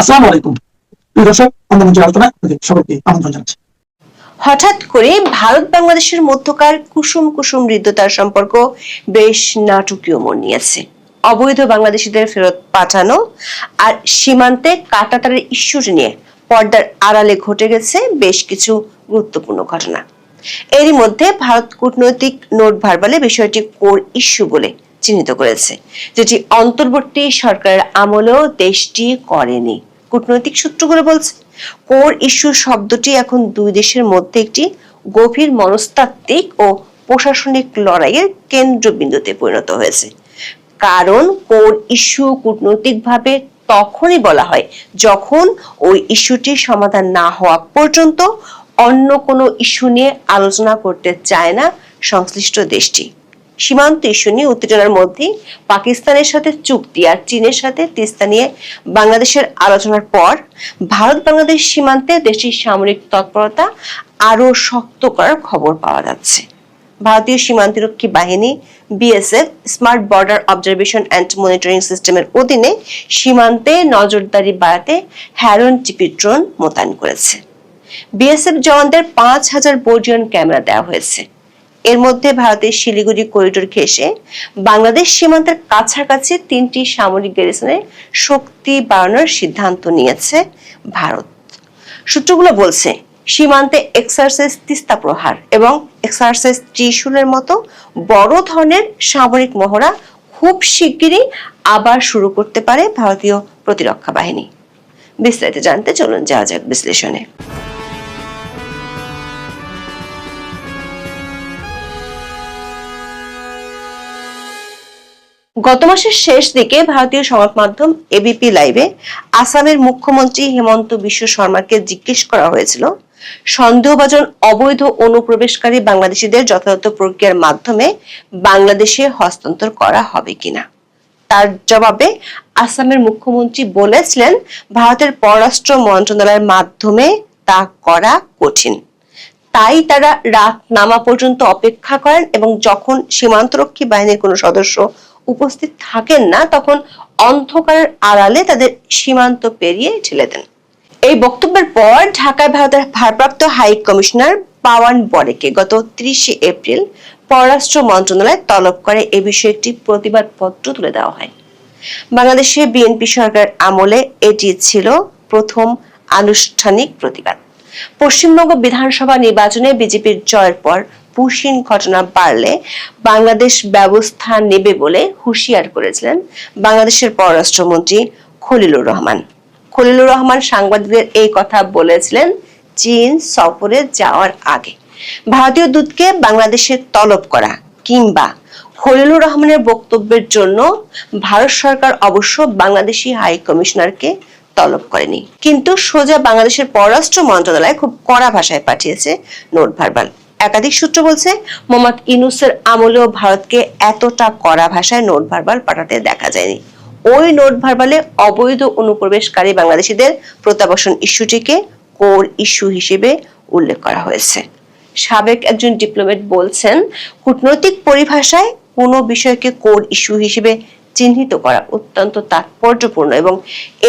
আসসালামু আলাইকুম প্রিয় দর্শক, অন্ধমঞ্চের আলোচনায় সবাইকে আমন্ত্রণ জানাচ্ছি। হঠাৎ করে ভারত বাংলাদেশের মধ্যকার কুসুম কুসুম হৃদ্যতার সম্পর্ক বেশ নাটকীয় মোড় নিয়েছে। অবৈধ বাংলাদেশিদের ফেরত পাঠানো আর সীমান্তে কাঁটাতারের ইস্যুটি নিয়ে পর্দার আড়ালে ঘটে গেছে বেশ কিছু গুরুত্বপূর্ণ ঘটনা। এরই মধ্যে ভারত কূটনৈতিক নোট ভার্বালে বিষয়টি কোর ইস্যু বলে চিহ্নিত করেছে, যেটি অন্তর্বর্তী সরকারের আমলেও দেশটি করেনি। কূটনৈতিক সূত্রগুলো বলছে কোর ইস্যু শব্দটি এখন দুই দেশের মধ্যে একটি গভীর মনস্তাত্ত্বিক ও প্রশাসনিক লড়াইয়ের কেন্দ্রবিন্দুতে পরিণত হয়েছে। কারণ কোর ইস্যু কূটনৈতিকভাবে তখনই বলা হয় যখন ওই ইস্যুটির সমাধান না হওয়া পর্যন্ত অন্য কোনো ইস্যু নিয়ে আলোচনা করতে চায় না সংশ্লিষ্ট দেশটি। সীমান্ত ইস্যু নিয়ে উত্তেজনার মধ্যে পাকিস্তানের সাথে চুক্তি আর চীনের সাথে তিস্তা নিয়ে বাংলাদেশের আলোচনার পর ভারত বাংলাদেশ সীমান্তে দেশটির সামরিক তৎপরতা আরো শক্ত করার খবর পাওয়া যাচ্ছে। ভারতীয় সীমান্তরক্ষী বাহিনী BSF smart border observation and monitoring সিস্টেমের অধীনে সীমান্তে নজরদারি বাড়াতে হ্যারন টিপি ড্রোন মোতায়েন করেছে। বিএসএফ জওয়ানদের 5,000 বোর্ডিয়ন ক্যামেরা দেওয়া হয়েছে। এর মধ্যে ভারতের শিলিগুড়ি করিডোর ঘেঁষে বাংলাদেশ সীমান্তের কাছাকাছি 3টি সামরিক গ্যারিসনের শক্তি বাড়ানোর সিদ্ধান্ত নিয়েছে ভারত। সূত্রগুলো বলছে সীমান্তে এক্সারসাইজ তিস্তা প্রহার এবং এক্সারসাইজ ত্রিশূলের মতো বড় ধরনের সামরিক মহড়া খুব শিগগিরই আবার শুরু করতে পারে ভারতীয় প্রতিরক্ষা বাহিনী। বিস্তারিত জানতে চলুন যাওয়া যাক বিশ্লেষণে। গত মাসের শেষ দিকে ভারতীয় সংবাদ মাধ্যম এবিপি লাইভে আসামের মুখ্যমন্ত্রী হেমন্ত বিশ্ব শর্মাকে জিজ্ঞেস করা হয়েছিল সন্দেহভাজন অবৈধ অনুপ্রবেশকারী বাংলাদেশিদের যথাযথ প্রক্রিয়ার মাধ্যমে বাংলাদেশে হস্তান্তর করা হবে কিনা। তার জবাবে আসামের মুখ্যমন্ত্রী বলেছিলেন ভারতের পররাষ্ট্র মন্ত্রণালয়ের মাধ্যমে তা করা কঠিন, তাই তারা রাত নামা পর্যন্ত অপেক্ষা করেন এবং যখন সীমান্তরক্ষী বাহিনীর কোনো সদস্য উপস্থিত থাকেন না তখন অন্ধকারের আড়ালে তাদের সীমান্ত পেরিয়ে ঠেলে দেন। এই বক্তব্যের পর ঢাকায় ভারতের ভারপ্রাপ্ত হাই কমিশনার পাওয়ান বরেকে গত 30 এপ্রিল পররাষ্ট্র মন্ত্রণালয় তলব করে এ বিষয়ে একটি প্রতিবাদ পত্র তুলে দেওয়া হয়। বাংলাদেশে বিএনপি সরকার আমলে এটি ছিল প্রথম আনুষ্ঠানিক প্রতিবাদ। পশ্চিমবঙ্গ বিধানসভা নির্বাচনে বিজেপির জয়ের পর পুশিন ঘটনা বাড়লে বাংলাদেশ ব্যবস্থা নেবে বলে হুঁশিয়ার করেছিলেন বাংলাদেশের পররাষ্ট্রমন্ত্রী খলিলুর রহমান। খলিলুর রহমান সাংবাদিকদের এই কথা বলেছিলেন চীন সফরে যাওয়ার আগে। ভারতীয় দূতকে বাংলাদেশে তলব করা কিংবা খলিলুর রহমানের বক্তব্যের জন্য ভারত সরকার অবশ্য বাংলাদেশি হাই কমিশনারকে তলব করেনি, কিন্তু সোজা বাংলাদেশের পররাষ্ট্র মন্ত্রণালয় খুব কড়া ভাষায় পাঠিয়েছে নোট ভার্বাল। একাধিক সূত্র বলছে মোহাম্মদ ইউনূসের আমলেও ভারতকে এতটা কড়া ভাষায় নোট ভার্বাল পাঠাতে দেখা যায়নি। ওই নোট ভার্বালে অবৈধ অনুপ্রবেশকারী বাংলাদেশিদের প্রত্যাবাসন ইস্যুটিকে কোর ইস্যু হিসেবে উল্লেখ করা হয়েছে। সাবেক একজন ডিপ্লোম্যাট বলছেন কূটনৈতিক পরিভাষায় কোনো বিষয়কে কোর ইস্যু হিসেবে চিহ্নিত করা অত্যন্ত তাৎপর্যপূর্ণ এবং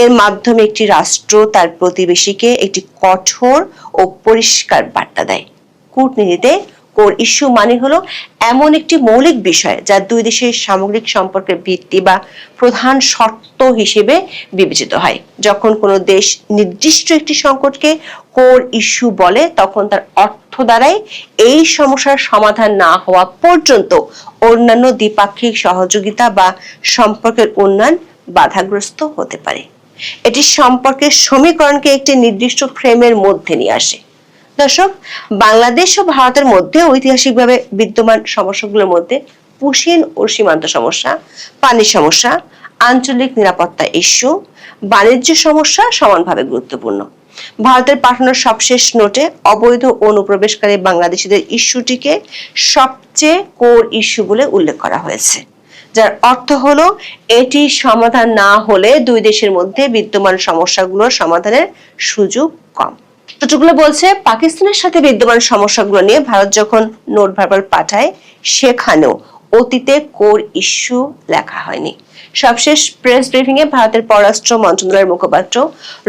এর মাধ্যমে একটি রাষ্ট্র তার প্রতিবেশীকে একটি কঠোর ও পরিষ্কার বার্তা দেয়। কূটনীতিতে কোর ইস্যু মানে হলো এমন একটি মৌলিক বিষয় যা দুই দেশের সামগ্রিক সম্পর্কের ভিত্তি বা প্রধান শর্ত হিসেবে বিবেচিত হয়। যখন কোনো দেশ নির্দিষ্ট একটি সংকটকে কোর ইস্যু বলে তখন তার অর্থ দ্বারাই এই সমস্যার সমাধান না হওয়া পর্যন্ত অন্যান্য দ্বিপাক্ষিক সহযোগিতা বা সম্পর্কের উন্নয়ন বাধাগ্রস্ত হতে পারে। এটি সম্পর্কের সমীকরণকে একটি নির্দিষ্ট ফ্রেমের মধ্যে নিয়ে আসে। দর্শক, বাংলাদেশ ও ভারতের মধ্যে ঐতিহাসিকভাবে বিদ্যমান সমস্যাগুলোর মধ্যে পুশিন ও সীমান্ত সমস্যা, পানি সমস্যা, আঞ্চলিক নিরাপত্তা ইস্যু, বাণিজ্য সমস্যা সমানভাবে গুরুত্বপূর্ণ। ভারতের পাঠানো সবশেষ নোটে অবৈধ অনুপ্রবেশকারী বাংলাদেশিদের ইস্যুটিকে সবচেয়ে কোর ইস্যু বলে উল্লেখ করা হয়েছে, যার অর্থ হলো এটি সমাধান না হলে দুই দেশের মধ্যে বিদ্যমান সমস্যাগুলোর সমাধানের সুযোগ কম। সূত্রগুলো বলছে পাকিস্তানের সাথে বিদ্যমান সমস্যাগুলো নিয়ে ভারত যখন নোট ভার্বাল পাঠায় সেখানেও অতীতে কোর ইস্যু লেখা হয়নি। সবশেষ প্রেস ব্রিফিং এ ভারতের পররাষ্ট্র মন্ত্রণালয়ের মুখপাত্র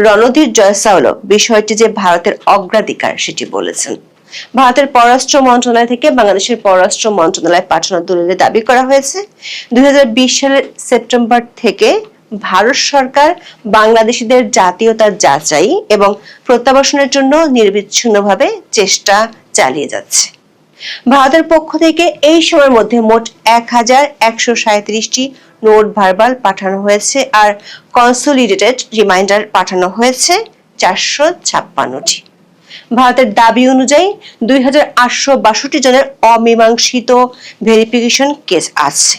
রণধীর জয়সওয়াল বিষয়টি যে ভারতের অগ্রাধিকার সেটি বলেছেন। ভারতের পররাষ্ট্র মন্ত্রণালয় থেকে বাংলাদেশের পররাষ্ট্র মন্ত্রণালয়ে পাঠানো দলিলে দাবি করা হয়েছে 2020 সালের সেপ্টেম্বর থেকে ভারত সরকার বাংলাদেশিদের জাতীয়তা যাচাই এবং প্রত্যাবাসনের জন্য নিরবিচ্ছিন্নভাবে চেষ্টা চালিয়ে যাচ্ছে। ভারতের পক্ষ থেকে এই সময়ের মধ্যে মোট 1137টি নোট ভার্বাল পাঠানো হয়েছে আর কনসোলিডেটেড রিমাইন্ডার পাঠানো হয়েছে 456টি। ভারতের দাবি অনুযায়ী 2862 জনের অমীমাংসিত ভেরিফিকেশন কেস আছে।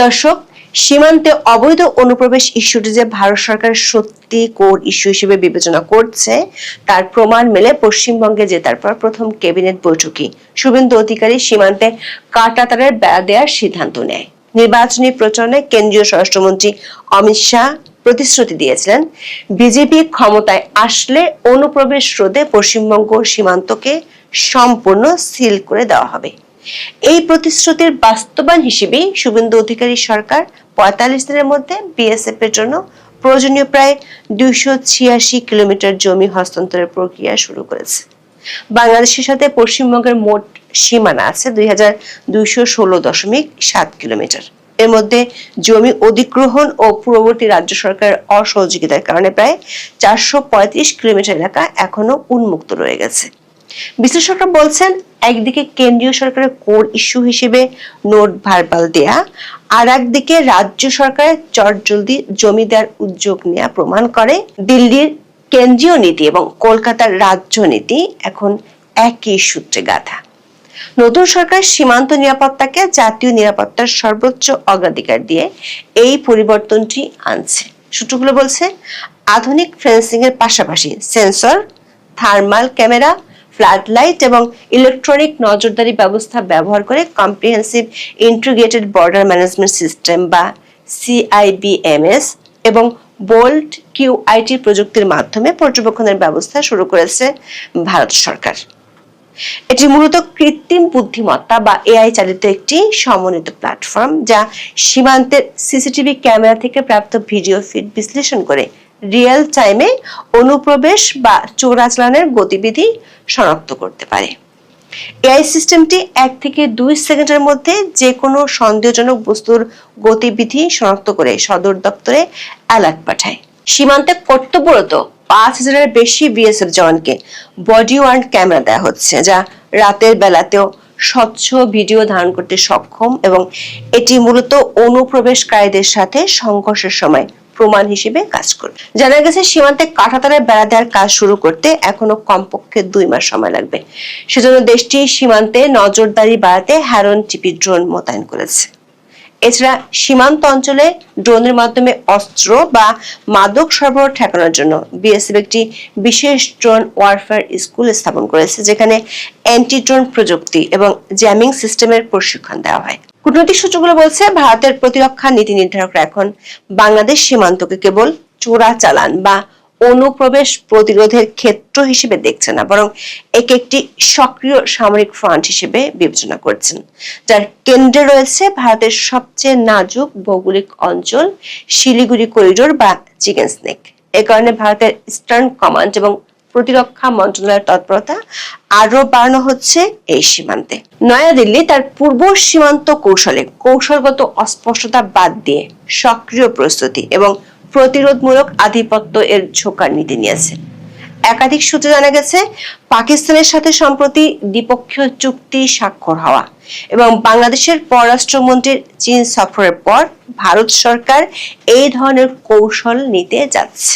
দর্শক, সীমান্তে অবৈধ অনুপ্রবেশ ইস্যুটি যে ভারত সরকার সত্যি কোর ইস্যু হিসেবে বিবেচনা করছে তার প্রমাণ মেলে পশ্চিমবঙ্গে জেতার পর প্রথম ক্যাবিনেট বৈঠকে শুভেন্দু অধিকারী সীমান্তে কাঁটাতারের বেড়া দেওয়ার সিদ্ধান্ত নেয়। নির্বাচনী প্রচারণে কেন্দ্রীয় স্বরাষ্ট্রমন্ত্রী অমিত শাহ প্রতিশ্রুতি দিয়েছিলেন বিজেপি ক্ষমতায় আসলে অনুপ্রবেশ রোধে পশ্চিমবঙ্গ সীমান্তকে সম্পূর্ণ সিল করে দেওয়া হবে। এই প্রতিশ্রুতির বাস্তবায়ন হিসেবে শুভেন্দু অধিকারী সরকার 45 দিনের মধ্যে বিএসএফ এর জন্য প্রয়োজনীয় প্রায় 286 কিলোমিটার জমি হস্তান্তরের প্রক্রিয়া শুরু করেছে। বাংলাদেশের সাথে পশ্চিমবঙ্গের মোট সীমানা আছে 2216.7 কিলোমিটার। এর মধ্যে জমি অধিগ্রহণ ও পূর্ববর্তী রাজ্য সরকারের অসহযোগিতার কারণে প্রায় 435 কিলোমিটার এলাকা এখনো উন্মুক্ত রয়ে গেছে। বিশ্লেষকরা বলছেন, একদিকে কেন্দ্রীয় সরকারের কোর ইস্যু হিসেবে নোট ভার্বাল দেয়া, আর একদিকে রাজ্য সরকারের চটজলদি জমি দেওয়ার উদ্যোগ নেওয়া প্রমাণ করে দিল্লির কেন্দ্রীয় নীতি এবং কলকাতার রাজ্য নীতি এখন একই সূত্রে গাঁথা। নতুন সরকার সীমান্ত নিরাপত্তাকে জাতীয় নিরাপত্তার সর্বোচ্চ অগ্রাধিকার দিয়ে এই পরিবর্তনটি আনছে। সূত্রগুলো বলছে, আধুনিক ফেন্সিং এর পাশাপাশি sensor, thermal camera, flood light এবং ইলেকট্রনিক নজরদারি ব্যবস্থা ব্যবহার করে comprehensive integrated border management system বা CIBMS এবং বোল্ট QIT প্রযুক্তির মাধ্যমে পর্যবেক্ষণের ব্যবস্থা শুরু করেছে ভারত সরকার। এটি মূলত কৃত্রিম বুদ্ধিমত্তা বা AI চালিত একটি সমন্বিত প্ল্যাটফর্ম যা সীমান্তের CCTV ক্যামেরা থেকে প্রাপ্ত ভিডিও ফিড বিশ্লেষণ করে রিয়েল টাইমে অনুপ্রবেশ বা চোরাচালানের গতিবিধি শনাক্ত করতে পারে। AI সিস্টেমটি 1 থেকে 2 সেকেন্ডের মধ্যে যে কোনো সন্দেহজনক বস্তুর গতিবিধি শনাক্ত করে সদর দপ্তরে অ্যালার্ট পাঠায়। সীমান্তে কর্তব্যরত 5000-এর বেশি বিএসএফ জওয়ানকে বডি ওয়ার্ন ক্যামেরা দেওয়া হচ্ছে, যা রাতের বেলাতেও স্বচ্ছ ভিডিও ধারণ করতে সক্ষম এবং এটি মূলত অনুপ্রবেশকারীদের সাথে সংঘর্ষের সময় প্রমাণ হিসেবে কাজ করবে। জানা গেছে, সীমান্তে কাঁটাতারের বেড়া দেওয়ার কাজ শুরু করতে এখনো কমপক্ষে 2 মাস সময় লাগবে। সেজন্য দেশটি সীমান্তে নজরদারি বাড়াতে হ্যারন টিপি ড্রোন মোতায়েন করেছে। এছাড়া সীমান্ত অঞ্চলে ড্রোনের মাধ্যমে অস্ত্র বা মাদক সরবরাহ ঠেকানোর জন্য বিএসএফ একটি বিশেষ ড্রোন ওয়ারফেয়ার স্কুল স্থাপন করেছে, যেখানে অ্যান্টি ড্রোন প্রযুক্তি এবং জ্যামিং সিস্টেমের প্রশিক্ষণ দেওয়া হয়। কূটনৈতিক সূত্রগুলো বলছে, ভারতের প্রতিরক্ষা নীতি নির্ধারকরা এখন বাংলাদেশ সীমান্তকে কেবল চোরাচালান বা অনুপ্রবেশ প্রতিরোধের ক্ষেত্র হিসেবে দেখছে না, বরং একে একটি সক্রিয় সামরিক ফ্রন্ট হিসেবে বিবেচনা করছেন, যার কেন্দ্রে রয়েছে ভারতের সবচেয়ে নাজুক ভৌগোলিক অঞ্চল শিলিগুড়ি করিডোর বা চিকেন স্নেক। এ কারণে ভারতের ইস্টার্ন কমান্ড এবং প্রতিরক্ষা মন্ত্রণালয়ের তৎপরতা আরো বাড়ানো হচ্ছে এই সীমান্তে। নয়াদিল্লি তার পূর্ব সীমান্ত কৌশলগত অস্পষ্টতা বাদ দিয়ে সক্রিয় প্রস্তুতি এবং প্রতিরোধমূলক আধিপত্য এর ঝোঁকার নীতি নিয়েছে। একাধিক সূত্রে জানা গেছে, পাকিস্তানের সাথে সম্প্রতি দ্বিপক্ষীয় চুক্তি স্বাক্ষর হওয়া এবং বাংলাদেশের পররাষ্ট্রমন্ত্রীর চীন সফরের পর ভারত সরকার এই ধরনের কৌশল নিতে যাচ্ছে।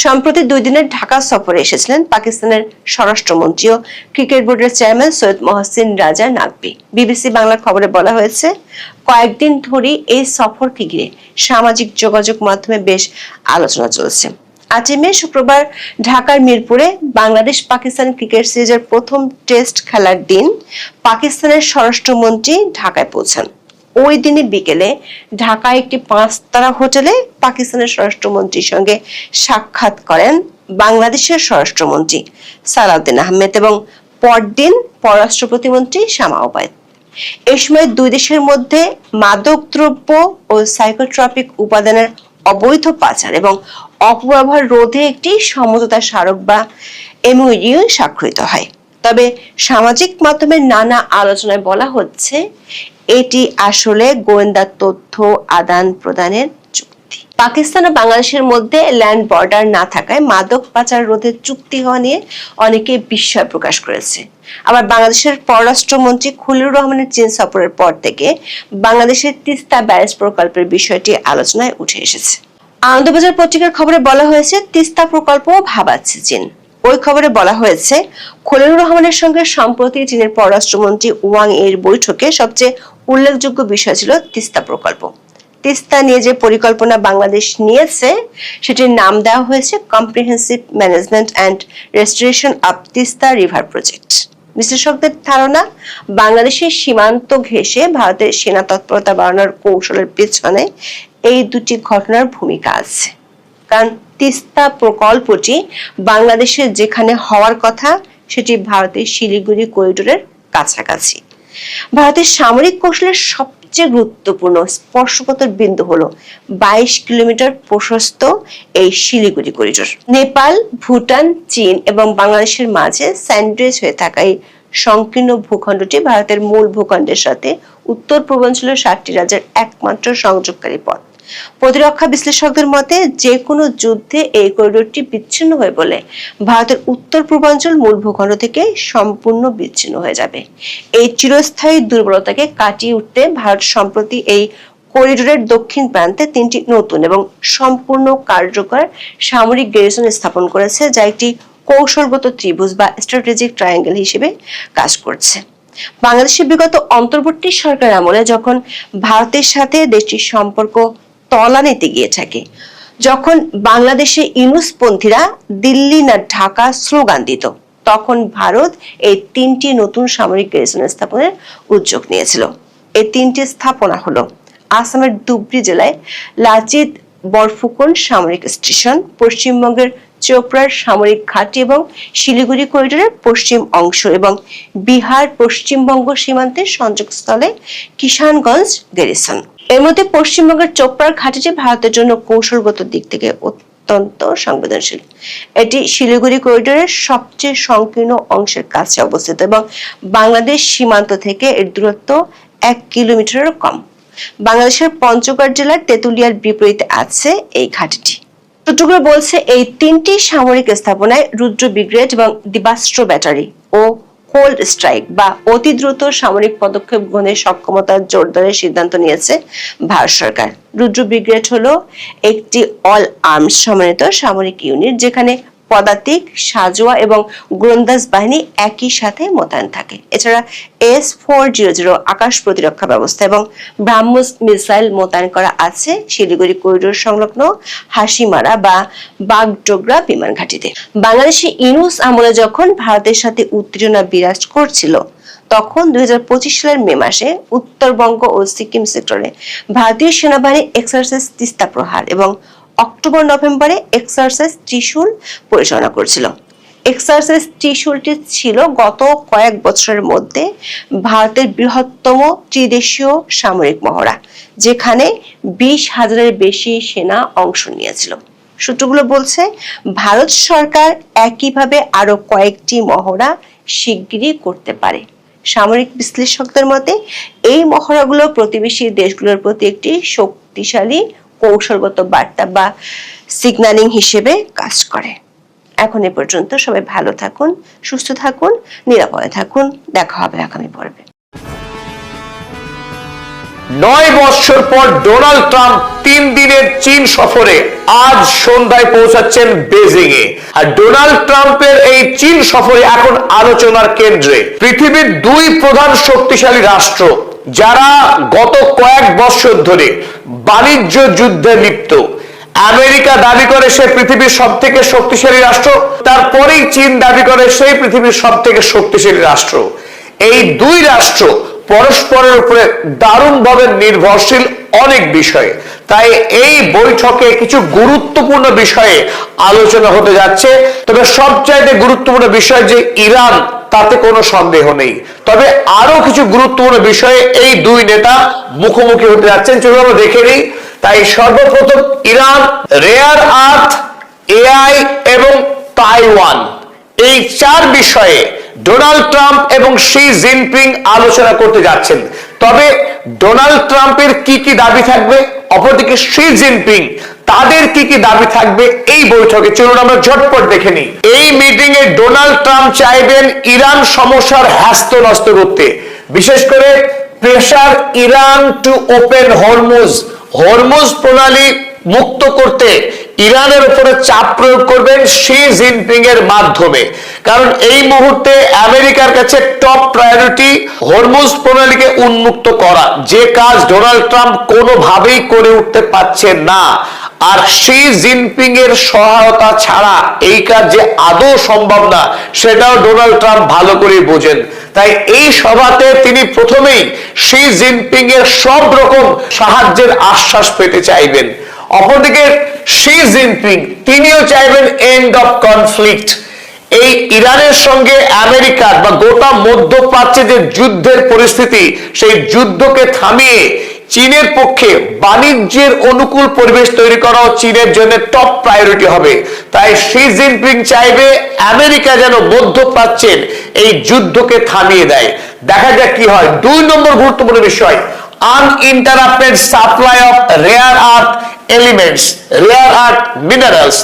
সম্প্রতি 2 দিনের ঢাকা সফরে এসেছিলেন পাকিস্তানের স্বরাষ্ট্রমন্ত্রী ও ক্রিকেট বোর্ডের চেয়ারম্যান সৈয়দ মহসিন রাজা নাকভি। বিবিসি বাংলার খবরে বলা হয়েছে, কয়েকদিন ধরেই এই সফরকে ঘিরে সামাজিক যোগাযোগ মাধ্যমে বেশ আলোচনা চলছে। 8 মে শুক্রবার ঢাকার মিরপুরে বাংলাদেশ পাকিস্তান ক্রিকেট সিরিজের প্রথম টেস্ট খেলার দিন পাকিস্তানের স্বরাষ্ট্রমন্ত্রী ঢাকায় পৌঁছান। ওই দিনে বিকেলে ঢাকায় একটি 5 তারা হোটেলে পাকিস্তানের স্বরাষ্ট্রমন্ত্রীর সঙ্গে সাক্ষাৎ করেন বাংলাদেশের স্বরাষ্ট্রমন্ত্রী সালাউদ্দিন আহমেদ এবং পরদিন পররাষ্ট্র প্রতিমন্ত্রী শামা ওবায়দ। এই সময় দুই দেশের মধ্যে মাদকদ্রব্য ও সাইকোট্রপিক উপাদানের অবৈধ পাচার এবং অপব্যবহার রোধে একটি সমঝোতা স্মারক বা এমওইউ স্বাক্ষরিত হয়। তবে সামাজিক মাধ্যমে নানা আলোচনায় বলা হচ্ছে এটি আসলে গোয়েন্দা তথ্য আদান প্রদানের চুক্তি। পাকিস্তান ও বাংলাদেশের মধ্যে ল্যান্ড বর্ডার না থাকায় মাদক পাচার রোধের চুক্তি হওয়া নিয়ে অনেকে বিস্ময় প্রকাশ করেছে। আবার বাংলাদেশের পররাষ্ট্রমন্ত্রী খলিলুর রহমানের চীন সফরের পর থেকে বাংলাদেশের তিস্তা ব্যারেজ প্রকল্পের বিষয়টি আলোচনায় উঠে এসেছে। আনন্দবাজার পত্রিকার খবরে বলা হয়েছে তিস্তা প্রকল্প ভাবাচ্ছে চীন। ওই খবরে বলা হয়েছে খলিলুর রহমানের সঙ্গে সম্প্রতি চীনের পররাষ্ট্রমন্ত্রী ওয়াং এর বৈঠকে সবচেয়ে উল্লেখযোগ্য বিষয় ছিল তিস্তা প্রকল্প। তিস্তা নিয়ে যে পরিকল্পনা বাংলাদেশ নিয়েছে সেটির নাম দেওয়া হয়েছে comprehensive management and restoration of Teesta river project. বিশ্লেষকদের ধারণা বাংলাদেশের সীমান্ত ঘেঁষে ভারতের সেনা তৎপরতা বাড়ানোর কৌশলের পেছনে এই দুটি ঘটনার ভূমিকা আছে। কারণ তিস্তা প্রকল্পটি বাংলাদেশের যেখানে হওয়ার কথা সেটি ভারতের শিলিগুড়ি করিডোরের কাছাকাছি। ভারতের সামরিক কৌশলের সবচেয়ে গুরুত্বপূর্ণ স্পর্শকাতর বিন্দু হলো 22 কিলোমিটার প্রশস্ত এই শিলিগুড়ি করিডোর। নেপাল, ভুটান, চীন এবং বাংলাদেশের মাঝে স্যান্ডউইচ হয়ে থাকা এই সংকীর্ণ ভূখণ্ডটি ভারতের মূল ভূখণ্ডের সাথে উত্তর পূর্বাঞ্চলের 7টি রাজ্যের একমাত্র সংযোগকারী পথ। প্রতিরক্ষা বিশ্লেষকদের মতে যে কোনো যুদ্ধে এই করিডোরটি বিচ্ছিন্ন হয়ে পড়লে ভারতের উত্তর পূর্বাঞ্চল মূল ভূখণ্ড থেকে সম্পূর্ণ বিচ্ছিন্ন হয়ে যাবে। এই চিরস্থায়ী দুর্বলতাকে কাটিয়ে উঠতে ভারত সম্প্রতি এই করিডোরের দক্ষিণ প্রান্তে 3টি নতুন এবং সম্পূর্ণ কার্যকর সামরিক গ্যারিসন স্থাপন করেছে, যা একটি কৌশলগত ত্রিভুজ বা স্ট্র্যাটেজিক ট্রায়াঙ্গেল হিসেবে কাজ করছে। বাংলাদেশের বিগত অন্তর্বর্তী সরকার আমলে যখন ভারতের সাথে দেশটির সম্পর্ক তলানিতে গিয়ে থাকে, যখন বাংলাদেশে ইউনুসপন্থীরা দিল্লি না ঢাকা স্লোগান দিত, তখন ভারত এই 3টি নতুন সামরিক গ্যারিসন স্থাপনের উদ্যোগ নিয়েছিল। এই 3টি স্থাপনা হলো আসামের ধুবড়ী জেলায় লাচিত বরফুকন সামরিক স্টেশন, পশ্চিমবঙ্গের চোপড়ার সামরিক ঘাঁটি এবং শিলিগুড়ি করিডোরের পশ্চিম অংশ এবং বিহার পশ্চিমবঙ্গ সীমান্তের সংযোগস্থলে কিষানগঞ্জ গ্যারিসন। এর মধ্যে পশ্চিমবঙ্গের চোপড়ার ঘাঁটিটি ভারতের জন্য কৌশলগত দিক থেকে অত্যন্ত সংবেদনশীল। এটি শিলিগুড়ি করিডোরের সবচেয়ে সংকীর্ণ অংশের কাছে অবস্থিত এবং বাংলাদেশ সীমান্ত থেকে এর দূরত্ব 1 কিলোমিটারেরও কম। বাংলাদেশের পঞ্চগড় জেলার তেঁতুলিয়ার বিপরীতে আছে এই ঘাঁটিটি। সূত্রগুলো বলছে এই 3টি সামরিক স্থাপনায় রুদ্র ব্রিগেড এবং দিবাস্ত্র ব্যাটারি ও কোল্ড স্ট্রাইক বা অতি দ্রুত সামরিক পদক্ষেপ গ্রহণের সক্ষমতার জোরদারের সিদ্ধান্ত নিয়েছে ভারত সরকার। রুদ্র ব্রিগেড হলো একটি অল আর্মস সমন্বিত সামরিক ইউনিট যেখানে পদাতিক, সাজোয়া এবং গোলন্দাজ বাহিনী একই সাথে মোতায়েন থাকে। এছাড়া S-400 আকাশ প্রতিরক্ষা ব্যবস্থা এবং ব্রাহ্মস মিসাইল মোতায়েন করা আছে শিলিগুড়ি করিডোর সংলগ্ন হাসিমারা বা বাগডোগরা বিমান ঘাঁটিতে। বাংলাদেশে ইউনুস আমলে যখন ভারতের সাথে উত্তেজনা বিরাজ করছিল, তখন 2025 সালের মে মাসে উত্তরবঙ্গ ও সিকিম সেক্টরে ভারতীয় সেনাবাহিনী এক্সারসাইজ তিস্তা প্রহার এবং অক্টোবর-নভেম্বরে এক্সারসাইজ ত্রিশূল পরিচালনা করেছিল। এক্সারসাইজ ত্রিশূলটি ছিল গত কয়েক বছরের মধ্যে ভারতের বৃহত্তম ত্রিদেশীয় সামরিক মহড়া, যেখানে 20,000-এর বেশি সেনা অংশ নিয়েছিল। সূত্রগুলো বলছে ভারত সরকার একইভাবে আরো কয়েকটি মহড়া শিগগিরই করতে পারে। সামরিক বিশ্লেষকদের মতে এই মহড়াগুলো প্রতিবেশী দেশগুলোর প্রতি একটি শক্তিশালী কৌশলগত বার্তা বা সিগন্যালিং হিসেবে কাজ করে। এখন এ পর্যন্ত। সবাই ভালো থাকুন, সুস্থ থাকুন, নিরাপদে থাকুন। দেখা হবে আগামী পর্বে। 9 বছর পর ডোনাল্ড ট্রাম্প 3 দিনের চীন সফরে আজ সন্ধ্যায় পৌঁছাচ্ছেন বেজিং এ। আর ডোনাল্ড ট্রাম্পের এই চীন সফরে এখন আলোচনার কেন্দ্রে পৃথিবীর 2 প্রধান শক্তিশালী রাষ্ট্র, যারা গত কয়েক বছর ধরে বাণিজ্য যুদ্ধে লিপ্ত। আমেরিকা দাবি করে সে পৃথিবীর সবথেকে শক্তিশালী রাষ্ট্র, তারপরেই চীন দাবি করে সেই পৃথিবীর সবথেকে শক্তিশালী রাষ্ট্র। এই 2 রাষ্ট্র পরস্পরের উপরে দারুণভাবে নির্ভরশীল, অনেক বিষয়ে। তাই এই বৈঠকে কিছু গুরুত্বপূর্ণ বিষয়ে আলোচনা হতে যাচ্ছে। তবে সবচাইতে গুরুত্বপূর্ণ বিষয় যে ইরান, তাতে কোনো সন্দেহ নেই। তবে আরো কিছু গুরুত্বপূর্ণ বিষয়ে এই দুই নেতা মুখোমুখি হতে যাচ্ছেন, চলুন আমরা দেখে নিই। তাই সর্বপ্রথম ইরান, রেয়ার আর্থ, এআই এবং তাইওয়ান, এই চার বিষয়ে ডোনাল্ড ট্রাম্প এবং শি জিনপিং আলোচনা করতে যাচ্ছেন। তবে ডোনাল্ড ট্রাম্পের কি কি দাবি থাকবে, অপরদিকে শি জিনপিং তাদের কি কি দাবি থাকবে এই বৈঠকে, চলুন আমরা ঝটপট দেখে নিই। এই মিটিং এ ডোনাল্ড ট্রাম্প চাইবেন ইরান সমস্যার হ্যাস্তন্যস্ত করতে, বিশেষ করে pressure Iran to open Hormuz প্রণালী মুক্ত করতে ইরানের উপরে চাপ প্রয়োগ করবেন শি জিনপিং এর মাধ্যমে। কারণ এই মুহূর্তে আমেরিকার কাছে টপ প্রায়োরিটি হরমুজ প্রণালীকে উন্মুক্ত করা, যে কাজ ডোনাল্ড ট্রাম্প কোনোভাবেই করে উঠতে পারছেন না। আর শি জিনপিং এর সহায়তা ছাড়া এই কাজ যে আদৌ সম্ভব না, সেটাও ডোনাল্ড ট্রাম্প ভালো করে বোঝেন। তাই এই সভাতে তিনি প্রথমেই শি জিনপিং এর সব রকম সাহায্যের আশ্বাস পেতে চাইবেন। অপরদিকে শি জিনপিং তিনিও চাইবেন এন্ড অফ কনফ্লিক্ট। এই ইরানের সঙ্গে আমেরিকার বা গোটা মধ্যপ্রাচ্যে যে যুদ্ধের পরিস্থিতি, সেই যুদ্ধকে থামিয়ে চীনের পক্ষে বাণিজ্যের অনুকূল পরিবেশ তৈরি করাও চীনের জন্য টপ প্রায়োরিটি হবে। তাই শি জিনপিং চাইবে আমেরিকা যেন মধ্যপ্রাচ্যের এই যুদ্ধকে থামিয়ে দেয়। দেখা যাক কি হয়। 2 নম্বর গুরুত্বপূর্ণ বিষয়, uninterrupted supply of rare earth elements, rare earth minerals.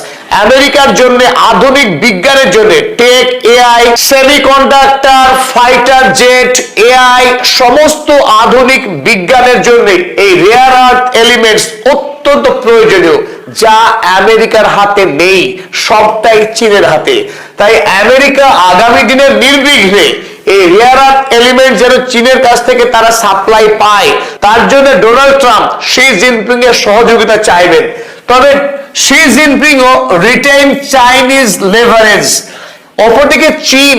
আমেরিকার জন্য আধুনিক বিজ্ঞানের জন্য tech, AI, semiconductor, fighter jet, AI, সমস্ত আধুনিক বিজ্ঞানের জন্য এই রেয়ার আর্থ এলিমেন্টস অত্যন্ত প্রয়োজনীয়, যা আমেরিকার হাতে নেই, সবটাই চীনের হাতে। তাই আমেরিকা আগামী দিনের নির্বিঘ্নে এই রেয়ার আর্থ এলিমেন্ট যেন চীনের কাছ থেকে তারা সাপ্লাই পায়, তার জন্য ডোনাল্ড ট্রাম্প শি জিনপিং এর সহযোগিতা চাইবেন। তবে শি জিনপিং ও রিটেইন চাইনিজ লেভারেজ। অপরদিকে চীন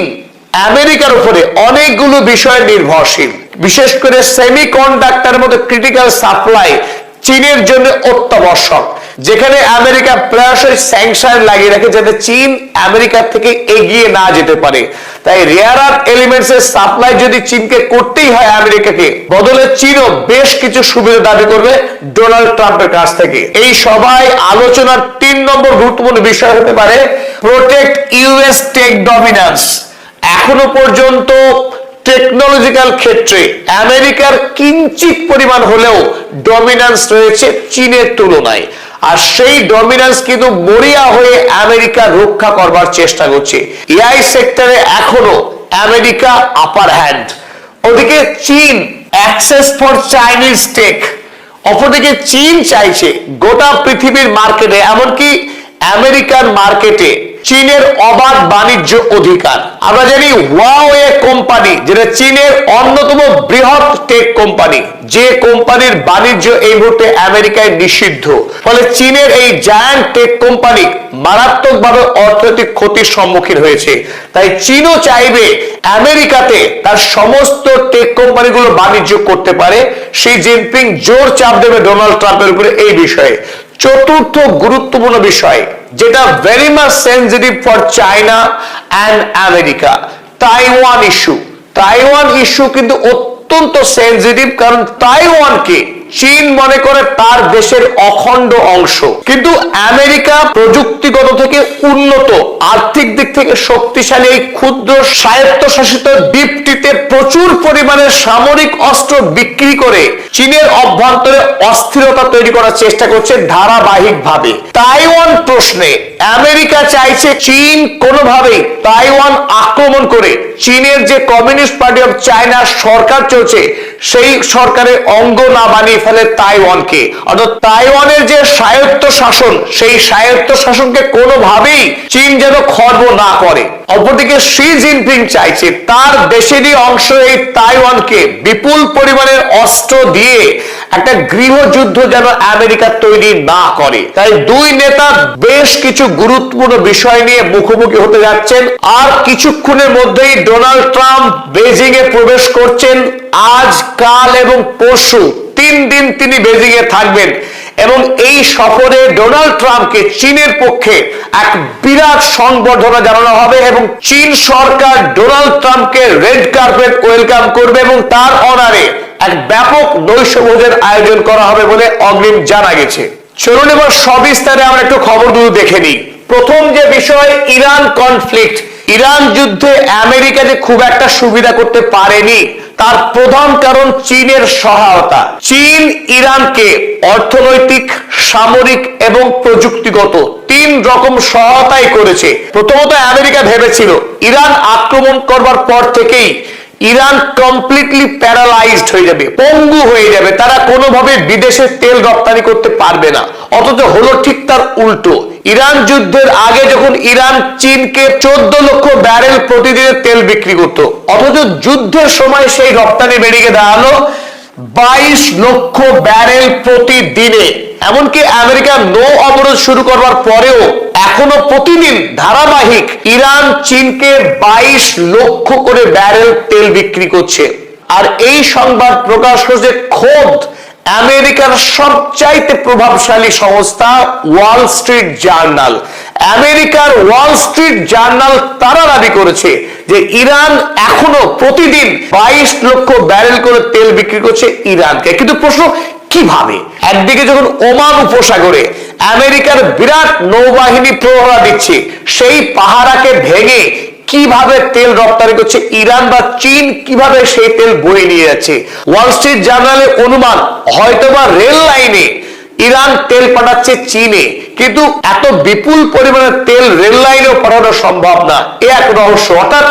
আমেরিকার উপরে অনেকগুলো বিষয় নির্ভরশীল, বিশেষ করে সেমিকন্ডাক্টরের মতো ক্রিটিক্যাল সাপ্লাই চীনের জন্য অত্যাবশ্যক, যেখানে আমেরিকা প্রায়শই স্যাংশন লাগিয়ে রাখে যাতে চীন আমেরিকার থেকে এগিয়ে না যেতে পারে। তাই রেয়ার আর্থ এলিমেন্টস এর সাপ্লাই যদি চীনকে করতেই হয় আমেরিকাকে, বদলে চীনও বেশ কিছু সুবিধা দাবি করবে ডোনাল্ড ট্রাম্পের কাছ থেকে। এই সভায় আলোচনার 3 নম্বর গুরুত্বপূর্ণ বিষয় হতে পারে প্রোটেক্ট ইউএস টেক ডমিন্যান্স। এখনো পর্যন্ত টেকনোলজিক্যাল ক্ষেত্রে আমেরিকার কিঞ্চিত পরিমাণ হলেও ডমিন্যান্স রয়েছে চীনের তুলনায়, আর সেই ডমিন্যান্স কিন্তু মরিয়া হয়ে আমেরিকা রক্ষা করবার চেষ্টা করছে। এআই সেক্টরে এখনো আমেরিকা আপার হ্যান্ড। ওদিকে চীন অ্যাক্সেস ফর চাইনিজ টেক। অপরদিকে চীন চাইছে গোটা পৃথিবীর মার্কেটে, এমনকি আমেরিকান মার্কেটে চীনের অবাধ বাণিজ্য অধিকার। আমরা জানি হুয়াওয়ে কোম্পানি, যেটা চীনের অন্যতম বৃহৎ টেক কোম্পানি, যে কোম্পানির বাণিজ্য এই মুহূর্তে আমেরিকায় নিষিদ্ধ। ফলে চীনের এই জায়ান্ট টেক কোম্পানি মারাত্মকভাবে অর্থনৈতিক ক্ষতির সম্মুখীন হয়েছে। তাই চীনও চাইবে আমেরিকাতে তার সমস্ত টেক কোম্পানিগুলো বাণিজ্য করতে পারে। শি জিনপিং জোর চাপ দেবে ডোনাল্ড ট্রাম্পের উপরে এই বিষয়ে। চতুর্থ গুরুত্বপূর্ণ বিষয়, যেটা very much sensitive for China and America, Taiwan issue. Taiwan issue কিন্তু অত্যন্ত সেনসিটিভ, কারণ তাইওয়ানকে চীন মনে করে তার দেশের অখণ্ড অংশ। কিন্তু আমেরিকা প্রযুক্তিগত থেকে উন্নত, আর্থিক দিক থেকে শক্তিশালী এই ক্ষুদ্র স্বায়ত্তশাসিত দ্বীপটিতে প্রচুর পরিমাণে সামরিক অস্ত্র বিক্রি করে চীনের অভ্যন্তরে অস্থিরতা তৈরি করার চেষ্টা করছে ধারাবাহিকভাবে। তাইওয়ান প্রশ্নে আমেরিকা চাইছে চীন কোনোভাবেই তাইওয়ান আক্রমণ করে চীনের যে কমিউনিস্ট পার্টি অফ চায়না সরকার চলছে, সেই সরকারের অঙ্গ না বানিয়ে ফেলে তাইওয়ানকে। অর্থাৎ তাইওয়ানের যে স্বায়ত্ত শাসন, সেই স্বায়ত্ত শাসনকে কোনোভাবেই চীন যেন খর্ব না করে। অপরদিকে শি জিনপিং চাইছে তার দেশেরই অংশ এই তাইওয়ানকে বিপুল পরিমাণের অস্ত্র দিয়ে একটা গৃহযুদ্ধ যেন আমেরিকা তৈরি না করে। তাই দুই নেতা বেশ কিছু গুরুত্বপূর্ণ বিষয় নিয়ে মুখোমুখি হতে যাচ্ছেন। আর কিছুক্ষণের মধ্যেই ডোনাল্ড ট্রাম্প বেজিং এ প্রবেশ করছেন। আজ, কাল এবং পরশু 3 দিন তিনি বেজিং এ থাকবেন এবং এই সফরে ডোনাল্ড ট্রাম্পকে চীনের পক্ষে এক বিরাট সংবর্ধনা জানানো হবে এবং চীন সরকার ডোনাল্ড ট্রাম্পকে রেড কার্পেট ওয়েলকাম করবে এবং তার অনারে এক ব্যাপক নৈশভোজের আয়োজন করা হবে বলে অগ্রিম জানা গেছে। চলুন এবার সবিস্তারে আমরা একটু খবরগুলো দেখে নিই। প্রথম যে বিষয়, ইরান কনফ্লিক্ট। ইরান যুদ্ধে আমেরিকা যে খুব একটা সুবিধা করতে পারেনি তার প্রধান কারণ চীনের সহায়তা। চীন ইরানকে অর্থনৈতিক, সামরিক এবং প্রযুক্তিগত 3 রকম সহায়তাই করেছে। প্রথমত আমেরিকা ভেবেছিল ইরান আক্রমণ করবার পর থেকেই ইরান কমপ্লিটলি প্যারালাইজড হয়ে যাবে, পঙ্গু হয়ে যাবে, তারা কোনোভাবে বিদেশে তেল রপ্তানি করতে পারবে না। অথচ হলো ঠিক তার উল্টো। ইরান যুদ্ধের আগে যখন ইরান চীনকে 14 লক্ষ ব্যারেল প্রতিদিনে তেল বিক্রি করত, অথচ যুদ্ধের সময় সেই রপ্তানি বেড়ে গিয়ে দাঁড়ালো 22 লক্ষ ব্যারেল প্রতিদিনে। এমনকি আমেরিকা নৌ অবরোধ শুরু করবার পরেও এখনো প্রতিদিন ধারাবাহিক ইরান চীনকে 22 লক্ষ করে ব্যারেল তেল বিক্রি করছে। আর এই সংবাদ প্রকাশ হয়েছে খোদ আমেরিকার সবচাইতে প্রভাবশালী সংস্থা ওয়াল স্ট্রিট জার্নাল। আমেরিকার ওয়াল স্ট্রিট জার্নাল তারা দাবি করেছে যে ইরান এখনো প্রতিদিন 22 লক্ষ ব্যারেল করে তেল বিক্রি করছে ইরানকে। কিন্তু প্রশ্ন, কিভাবে? একদিকে যখন ওমান উপসাগরে আমেরিকার বিরাট নৌবাহিনী প্রহরা দিচ্ছে, সেই পাহারাকে ভেঙে কিভাবে তেল রপ্তানি করছে ইরান বা চীন, কিভাবে সেই তেল বয়ে নিয়ে যাচ্ছে? ওয়াল স্ট্রিট জার্নালের অনুমান হয়তোবা রেল লাইনে ইরান তেল পাঠাচ্ছে চীনে, কিন্তু এত বিপুল পরিমাণে তেল রেল লাইনেও পাঠানো সম্ভব না। এ এক রহস্য। অর্থাৎ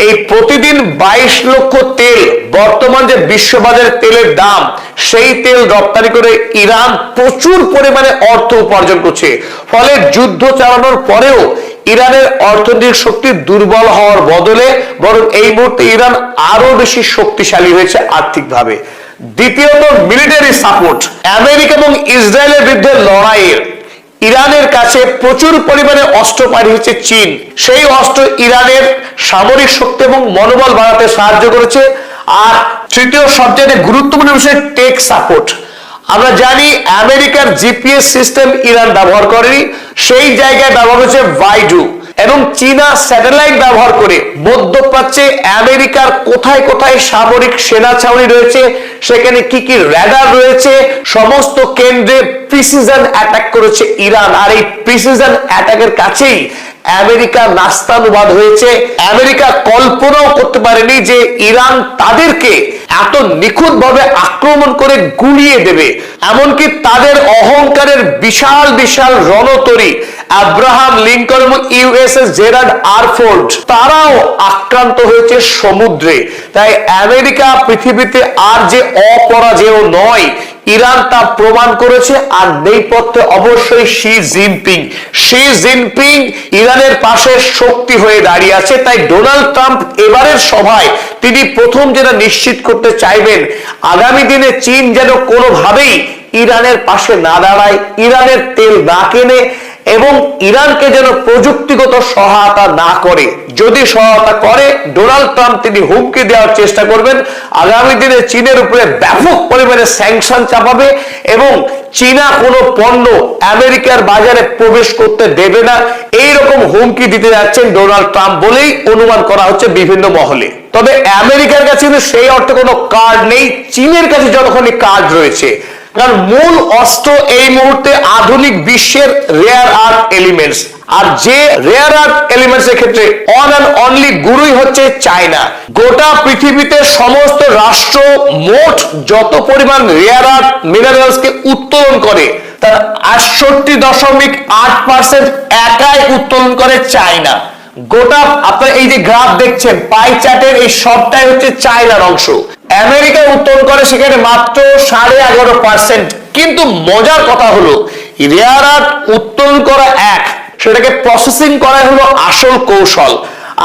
এই প্রতিদিন 22 লক্ষ তেল, বর্তমান যে বিশ্ববাজারে তেলের দাম, সেই তেল রপ্তানি করে ইরান প্রচুর পরিমাণে অর্থ উপার্জন করছে। ফলে যুদ্ধ চালানোর পরেও ইরানের অর্থনৈতিক শক্তি দুর্বল হওয়ার বদলে বরং এই মুহূর্তে ইরান আরো বেশি শক্তিশালী হয়েছে আর্থিকভাবে। দ্বিতীয়ত, মিলিটারি সাপোর্ট। আমেরিকা এবং ইসরায়েলের বিরুদ্ধে লড়াইয়ের ইরানের কাছে প্রচুর পরিমাণে অস্ত্র পাঠিয়েছে চীন। সেই অস্ত্র ইরানের সামরিক শক্তি এবং মনোবল বাড়াতে সাহায্য করেছে। আর তৃতীয় সবচেয়ে গুরুত্বপূর্ণ বিষয়, টেক সাপোর্ট। আমরা জানি আমেরিকার জিপিএস সিস্টেম ইরান ব্যবহার করেনি, সেই জায়গায় ব্যবহার হচ্ছে ভাইডু। এবং চীনা স্যাটেলাইট ব্যবহার করে মধ্যপ্রাচ্যে আমেরিকার কোথায় কোথায় সামরিক সেনা ছাউনি রয়েছে, সেখানে কি কি র্যাডার রয়েছে, সমস্ত কেন্দ্রে প্রিসিশন অ্যাটাক করেছে ইরান। আর এই প্রিসিশন অ্যাটাকের কাছেই আমেরিকা নাস্তানুবাদ হয়েছে। আমেরিকা কল্পনাও করতে পারেনি যে ইরান তাদেরকে এত নিখুঁতভাবে আক্রমণ করে গুলিয়ে দেবে। এমনকি তাদের অহংকারের বিশাল বিশাল রণতরী আব্রাহাম লিঙ্কন এবং ইউএসএস জেরার্ড আরফোর্ড, তারাও আক্রান্ত হয়েছে সমুদ্রে। তাই আমেরিকা পৃথিবীতে আর যে অপরাজেয় নয়, ইরান তা প্রমাণ করেছে। আর নেপথ্যে অবশ্যই শি জিনপিং ইরানের পাশে শক্তি হয়ে দাঁড়িয়ে আছে। তাই ডোনাল্ড ট্রাম্প এবারের সভায় তিনি প্রথম যেটা নিশ্চিত করতে চাইবেন, আগামী দিনে চীন যেন কোনোভাবেই ইরানের পাশে না দাঁড়ায়, ইরানের তেল না কেনে এবং ইরানকে যেন প্রযুক্তিগত সহায়তা না করে। যদি সহায়তা করে, ডোনাল্ড ট্রাম্প তিনি হুমকি দেওয়ার চেষ্টা করবেন আগামী দিনে চীনের উপরে ব্যাপক পরিমাণে স্যাংশন চাপাবে এবং চীনা কোনো পণ্য আমেরিকার বাজারে প্রবেশ করতে দেবে না, এইরকম হুমকি দিতে যাচ্ছেন ডোনাল্ড ট্রাম্প বলেই অনুমান করা হচ্ছে বিভিন্ন মহলে। তবে আমেরিকার কাছে কিন্তু সেই অর্থে কোনো কার্ড নেই, চীনের কাছে যতখানি কার্ড রয়েছে। কারণ মূল অস্ত্র এই মুহূর্তে আধুনিক বিশ্বের রেয়ার আর্থ এলিমেন্টস। আর যে রেয়ার আর্থ এলিমেন্টস এর ক্ষেত্রে অন অ্যান্ড অনলি গুরুই হচ্ছে চায়না। গোটা পৃথিবীতে সমস্ত রাষ্ট্র মোট যত পরিমাণ রেয়ার আর্থ মিনারেলস কে উত্তোলন করে তার 68.8% একাই উত্তোলন করে চায়না। গোটা আপনার এই যে গ্রাফ দেখছেন পাই চার্টের, এই সবটাই হচ্ছে চায়নার অংশ। আমেরিকা উত্তোলন করে সেখানে মাত্র 11.5%। কিন্তু মজার কথা হলো, রেয়ার আর্থ উত্তোলন করা এক, সেটাকে প্রসেসিং করা হলো আসল কৌশল।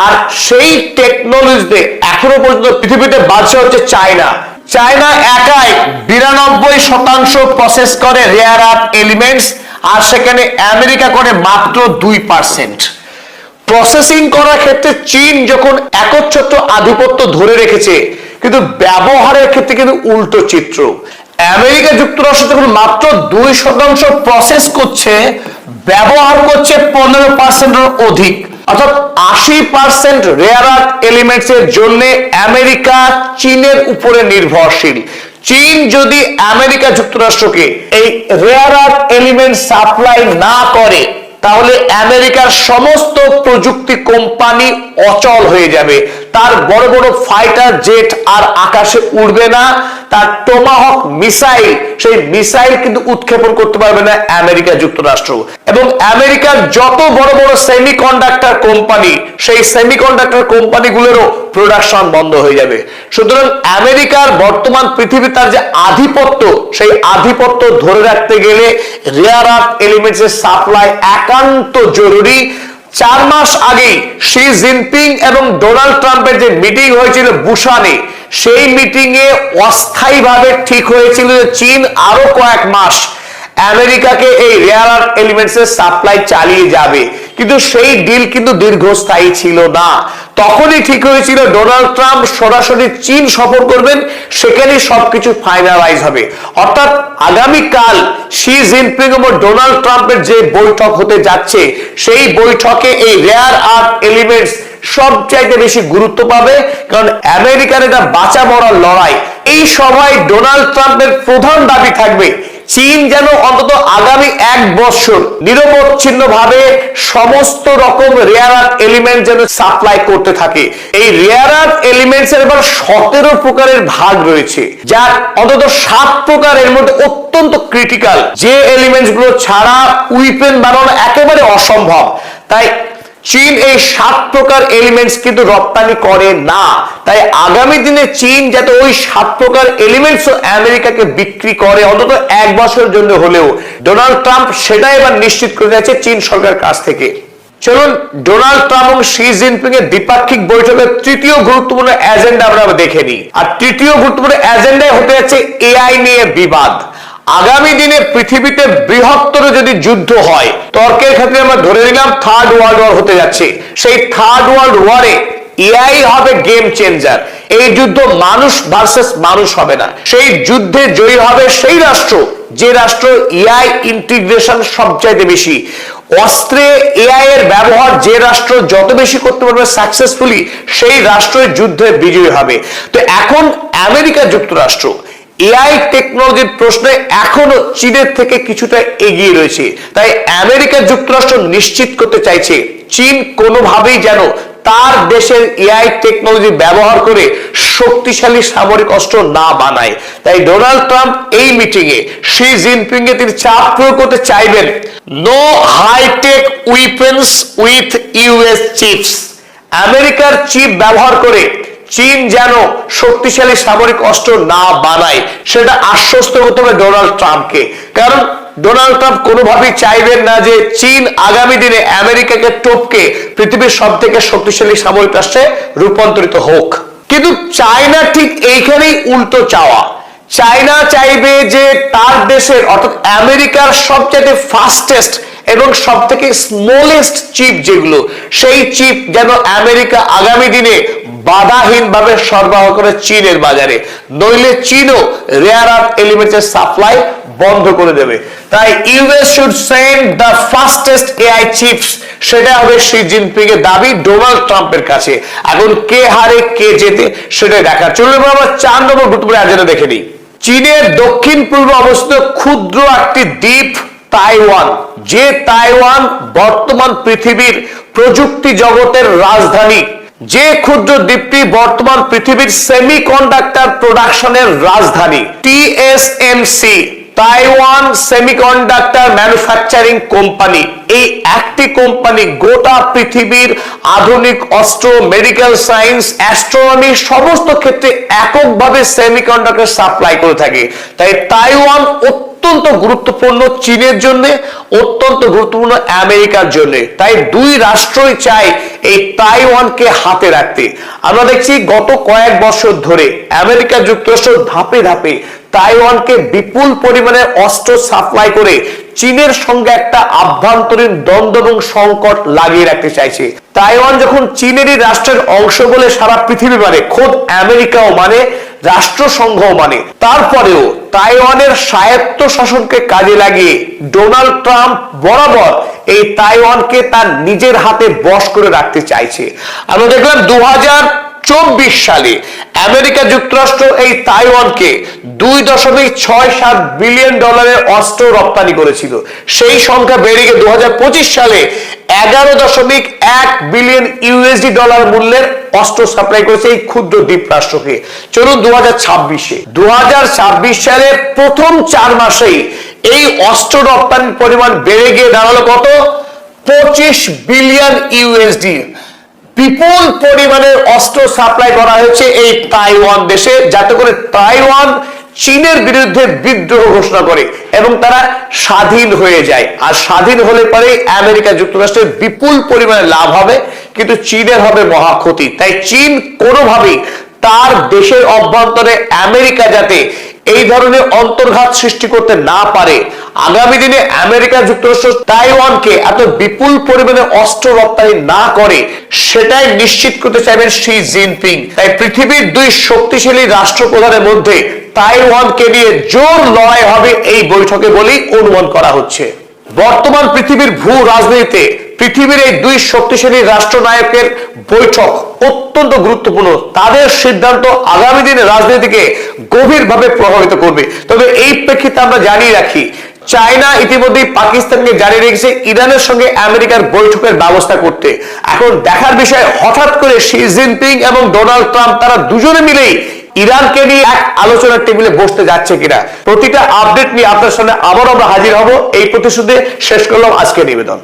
আর সেই টেকনোলজিতে এখনো পর্যন্ত পৃথিবীতে বাদশা হচ্ছে চায়না। চায়না একাই 92% প্রসেস করে রেয়ার আর্থ এলিমেন্টস, আর সেখানে আমেরিকা করে মাত্র 2%। প্রসেসিং করার ক্ষেত্রে চীন যখন একচ্ছত্র আধিপত্য ধরে রেখেছে, কিন্তু ব্যবহারের ক্ষেত্রে কিন্তু উল্টো চিত্র। আমেরিকা যুক্তরাষ্ট্র যখন মাত্র 2% প্রসেস করছে, ব্যবহার করছে 15%-এর অধিক, অর্থাৎ 80% রেয়ার আর্থ এলিমেন্টস এর জন্য আমেরিকা চীনের উপরে নির্ভরশীল। চীন যদি আমেরিকা যুক্তরাষ্ট্রকে এই রেয়ার আর্থ এলিমেন্ট সাপ্লাই না করে, তাহলে আমেরিকার সমস্ত প্রযুক্তি কোম্পানি অচল হয়ে যাবে। তার বড় বড় ফাইটার জেট আর আকাশে উড়বে না, তার টোমাহক মিসাইল, সেই মিসাইল কিন্তু উৎক্ষেপণ করতে পারবে না আমেরিকা যুক্তরাষ্ট্র। এবং আমেরিকার যত বড় বড় সেমিকন্ডাক্টর কোম্পানি, সেই সেমিকন্ডাক্টর কোম্পানিগুলোরও প্রোডাকশন বন্ধ হয়ে যাবে। সুতরাং আমেরিকার বর্তমান পৃথিবী তার যে আধিপত্য, সেই আধিপত্য ধরে রাখতে গেলে রেয়ার আর্থ এলিমেন্টসের সাপ্লাই একান্ত জরুরি। 4 মাস আগে শি জিনপিং এবং ডোনাল্ড ট্রাম্পের যে মিটিং হয়েছিল বুসানে, সেই মিটিং এ অস্থায়ীভাবে ঠিক হয়েছিল যে চীন আরো কয়েক মাস আমেরিকাকে এই রেয়ার আর্থ এলিমেন্টস এর সাপ্লাই চালিয়ে যাবে, কিন্তু সেই ডিল কিন্তু দীর্ঘস্থায়ী ছিল না। তখনই ঠিক হয়েছিল ডোনাল্ড ট্রাম্প সরাসরি চীন সফর করবেন, সেখানেই সবকিছু ফাইনালাইজ হবে। অর্থাৎ আগামীকাল শি জিনপিং এবং ডোনাল্ড ট্রাম্পের যে বৈঠক হতে যাচ্ছে, সেই বৈঠকে এই রেয়ার আর্থ এলিমেন্টস সবচাইতে বেশি গুরুত্ব পাবে, কারণ আমেরিকার এটা বাঁচা মরার লড়াই। এই সভায় ডোনাল্ড ট্রাম্পের প্রধান দাবি থাকবে চীন যেন অন্তত আগামী 1 বছর নিরবচ্ছিন্ন ভাবে সমস্ত রকম রেয়ার আর্থ এলিমেন্ট যেন সাপ্লাই করতে থাকে। এই রেয়ার আর্থ এলিমেন্টস এর এবার 17 প্রকারের ভাগ রয়েছে, যার অন্তত 7 প্রকারের মধ্যে অত্যন্ত ক্রিটিক্যাল, যে এলিমেন্টস গুলো ছাড়া উইপেন বানানো একেবারে অসম্ভব। তাই চীন এই 7 প্রকার এলিমেন্টস কিন্তু রপ্তানি করে না। তাই আগামী দিনে চীন যাতে ওই 7 প্রকার এলিমেন্টস আমেরিকাকে বিক্রি করে অন্তত 1 বছরের জন্য হলেও, ডোনাল্ড ট্রাম্প সেটা এবার নিশ্চিত করে যাচ্ছে চীন সরকারের কাছ থেকে। চলুন ডোনাল্ড ট্রাম্প এবং শি জিনপিং এর দ্বিপাক্ষিক বৈঠকের তৃতীয় গুরুত্বপূর্ণ এজেন্ডা আমরা দেখে নিই। আর তৃতীয় গুরুত্বপূর্ণ এজেন্ডায় হতে যাচ্ছে এআই নিয়ে বিবাদ। আগামী দিনে পৃথিবীতে বৃহত্তর যদি যুদ্ধ হয়, তর্কের ক্ষেত্রে আমরা ধরে নিলাম 3rd ওয়ার্ল্ড ওয়ার হতে যাচ্ছে, সেই 3rd ওয়ার্ল্ড ওয়ারে এআই হবে গেম চেঞ্জার। এই যুদ্ধ মানুষ ভার্সেস মানুষ হবে না, সেই যুদ্ধে জয়ী হবে সেই রাষ্ট্র যে রাষ্ট্র এআই ইন্টিগ্রেশন সবচাইতে বেশি। অস্ত্রে এআই এর ব্যবহার যে রাষ্ট্র যত বেশি করতে পারবে সাকসেসফুলি, সেই রাষ্ট্রের যুদ্ধে বিজয়ী হবে। তো এখন আমেরিকা যুক্তরাষ্ট্র এআই টেকনোলজির প্রশ্নে এখনো চীনের থেকে কিছুটা এগিয়ে রয়েছে। তাই আমেরিকা যুক্তরাষ্ট্র নিশ্চিত করতে চাইছে চীন কোনোভাবেই যেন তার দেশের এআই টেকনোলজি ব্যবহার করে শক্তিশালী সামরিক অস্ত্র না বানায়। তাই ডোনাল্ড ট্রাম্প এই মিটিং এ শি জিনপিং এ তিনি চাপ প্রয়োগ করতে চাইবেন, no hitech weapons with US chips. আমেরিকার চিপ ব্যবহার করে চীন যেন শক্তিশালী সামরিক অস্ত্র না বানায়, সেটা আশ্বস্ত করতে হবে ডোনাল্ড ট্রাম্পকে। কারণ ডোনাল্ড ট্রাম্প কোনোভাবেই চাইবেন না যে চীন আগামী দিনে আমেরিকাকে টপকে পৃথিবীর সব থেকে শক্তিশালী সামরিক রাষ্ট্রে রূপান্তরিত হোক। কিন্তু চায়না ঠিক এইখানেই উল্টো চাওয়া। চায়না চাইবে যে তার দেশের অর্থাৎ আমেরিকার সবচেয়ে ফাস্টেস্ট এবং সব থেকে স্মলেস্ট চিপ যেগুলো, সেই চিপ যেন আমেরিকা আগামী দিনে বাধাহীন ভাবে সরবরাহ করে চীনের বাজারে, নইলে চীনও রেয়ার আর্থ এলিমেন্টসের সাপ্লাই বন্ধ করে দেবে। তাই US should send the fastest AI chips, সেটা হবে শি জিনপিং এর দাবি ডোনাল্ড ট্রাম্পের কাছে। এখন কে হারে কে জেতে সেটাই দেখা। চলুন আমরা 4 নম্বর গুরুত্বপূর্ণ এজেন্ডা দেখে নিই। চীনের দক্ষিণ পূর্ব অবস্থিত ক্ষুদ্র একটি দ্বীপ তাইওয়ান, যে তাইওয়ান বর্তমান পৃথিবীর প্রযুক্তি জগতের রাজধানী, যে ক্ষুদ্র দ্বীপটি বর্তমান পৃথিবীর সেমিকন্ডাক্টর প্রোডাকশনের রাজধানী। TSMC, Taiwan semiconductor manufacturing company, এই একটি কোম্পানি গোটা পৃথিবীর আধুনিক অস্ত্র, মেডিকেল সায়েন্স, অ্যাস্ট্রোনমি সমস্ত ক্ষেত্রে এককভাবে সেমিকন্ডাক্টর সাপ্লাই করে থাকে। তাই তাইওয়ান অত্যন্ত গুরুত্বপূর্ণ চীনের জন্য, অত্যন্ত গুরুত্বপূর্ণ আমেরিকার জন্য। তাই দুই রাষ্ট্রই চায় এই তাইওয়ানকে হাতে রাখতে। আমরা দেখছি গত কয়েক বছর ধরে আমেরিকা যুক্তরাষ্ট্র ধাপে ধাপে তাইওয়ানকে বিপুল পরিমাণে অস্ত্র সাপ্লাই করে চীনের সঙ্গে একটা আভ্যন্তরীণ দ্বন্দ্ব এবং সংকট লাগিয়ে রাখতে চাইছে। তাইওয়ান যখন চীনেরই রাষ্ট্রের অংশ বলে সারা পৃথিবী মানে, খোদ আমেরিকাও মানে, রাষ্ট্রসংঘ মানে, তারপরেও তাইওয়ানের স্বায়ত্ত শাসনকে কাজে লাগিয়ে ডোনাল্ড ট্রাম্প বরাবর এই তাইওয়ানকে তার নিজের হাতে বশ করে রাখতে চাইছে। আমরা দেখলাম 2024 সালে আমেরিকা যুক্তরাষ্ট্র এই তাইওয়ানকে $2.67 বিলিয়ন অস্ত্র রপ্তানি করেছিল। সেই সংখ্যা বেড়ে গিয়ে 2025 সালে $11.1 বিলিয়ন মূল্যের অস্ত্র সাপ্লাই করেছে এই ক্ষুদ্র দ্বীপ রাষ্ট্রকে। চলুন 2026 সালে প্রথম 4 মাসেই এই অস্ত্র রপ্তানির পরিমাণ বেড়ে গিয়ে দাঁড়ালো কত? $25 বিলিয়ন। বিপুল পরিমাণের অস্ত্র সাপ্লাই করা হয়েছে এই তাইওয়ান দেশে, যাতে করে তাইওয়ান চীনের বিরুদ্ধে বিদ্রোহ ঘোষণা করে এবং তারা স্বাধীন হয়ে যায়। আর স্বাধীন হলে পরে আমেরিকা যুক্তরাষ্ট্রের বিপুল পরিমাণে লাভ হবে, কিন্তু চীনের হবে মহা ক্ষতি। তাই চীন কোনোভাবেই তার দেশের অভ্যন্তরে আমেরিকা যাতে এই ধরনের অন্তর্ঘাত সৃষ্টি করতে না পারে, আগামী দিনে আমেরিকা যুক্তরাষ্ট্র তাইওয়ানকে এত বিপুল পরিমাণে অস্ত্র রপ্তানি না করে, সেটাই নিশ্চিত করতে চাইবেন শি জিনপিং। তাই পৃথিবীর 2 শক্তিশালী রাষ্ট্রপ্রধানের মধ্যে তাইওয়ানকে নিয়ে জোর লড়াই হবে এই বৈঠকে বলেই অনুমান করা হচ্ছে। বর্তমান পৃথিবীর ভূ রাজনীতিতে পৃথিবীর এই 2 শক্তিশালী রাষ্ট্রনায়কের বৈঠক অত্যন্ত গুরুত্বপূর্ণ। তাদের সিদ্ধান্ত আগামী দিনে রাজনীতিকে গভীরভাবে প্রভাবিত করবে। তবে এই প্রেক্ষিতে আমরা জানিয়ে রাখি, চায়না ইতিমধ্যেই পাকিস্তানকে জানিয়ে রেখেছে ইরানের সঙ্গে আমেরিকার বৈঠকের ব্যবস্থা করতে। এখন দেখার বিষয়, হঠাৎ করে শি জিনপিং এবং ডোনাল্ড ট্রাম্প তারা দুজনে মিলেই ইরানকে নিয়ে এক আলোচনার টেবিলে বসতে যাচ্ছে কিনা। প্রতিটা আপডেট নিয়ে আপনার সামনে আবার আমরা হাজির হব। এই প্রতিশ্রুতি শেষ করলাম আজকের নিবেদন।